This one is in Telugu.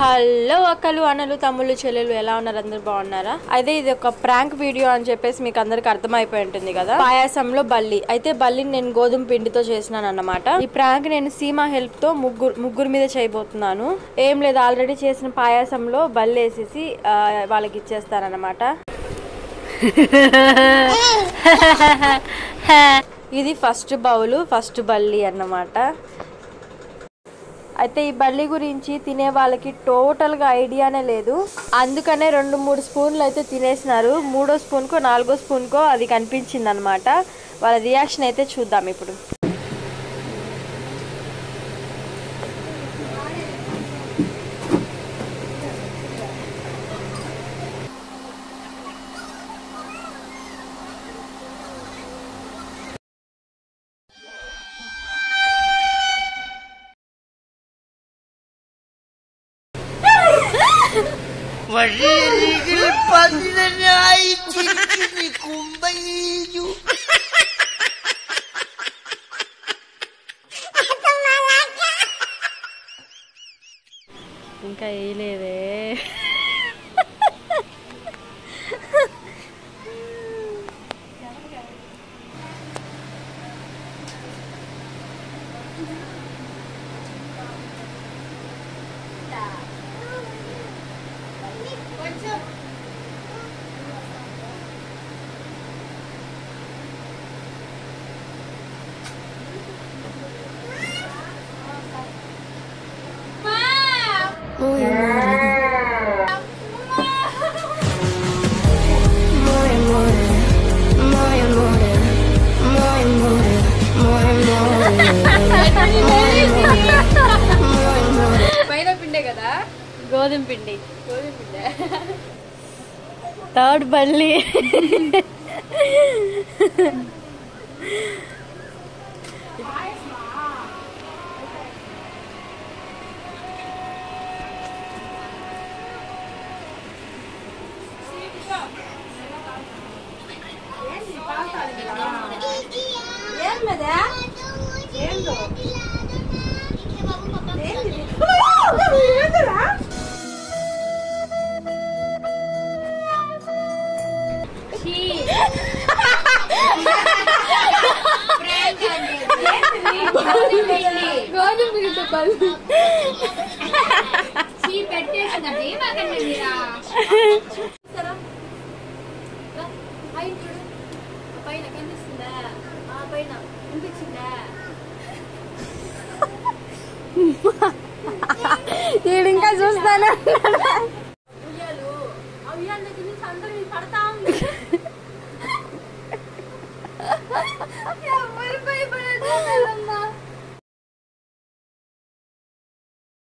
హలో అక్కలు అన్నలు తమ్ముళ్ళు చెల్లెలు ఎలా ఉన్నారు? అందరు బాగున్నారా? అయితే ఇది ఒక ప్రాంక్ వీడియో అని చెప్పేసి మీకు అందరికి అర్థమైపోయి ఉంటుంది కదా. పాయాసంలో బల్లి అయితే బల్లిని నేను గోధుమ పిండితో చేసినాను అన్నమాట. ఈ ప్రాంక్ నేను సీమా హెల్ప్ తో ముగ్గురు మీద చేయబోతున్నాను. ఏం లేదు, ఆల్రెడీ చేసిన పాయాసంలో బల్లి వేసేసి వాళ్ళకి ఇచ్చేస్తానన్నమాట. ఇది ఫస్ట్ బౌలు, ఫస్ట్ బల్లి అన్నమాట. అయితే ఈ బల్లి గురించి తినే వాళ్ళకి టోటల్గా ఐడియానే లేదు. అందుకనే 2-3 స్పూన్లు అయితే తినేసినారు. 3వ స్పూన్కో 4వ స్పూన్కో అది కనిపించింది అనమాట. వాళ్ళ రియాక్షన్ అయితే చూద్దాం ఇప్పుడు. ఇంకా వేయలేదే. గోధుమ పిండి థర్డ్ బల్లి. ఇంకా చూస్తాను.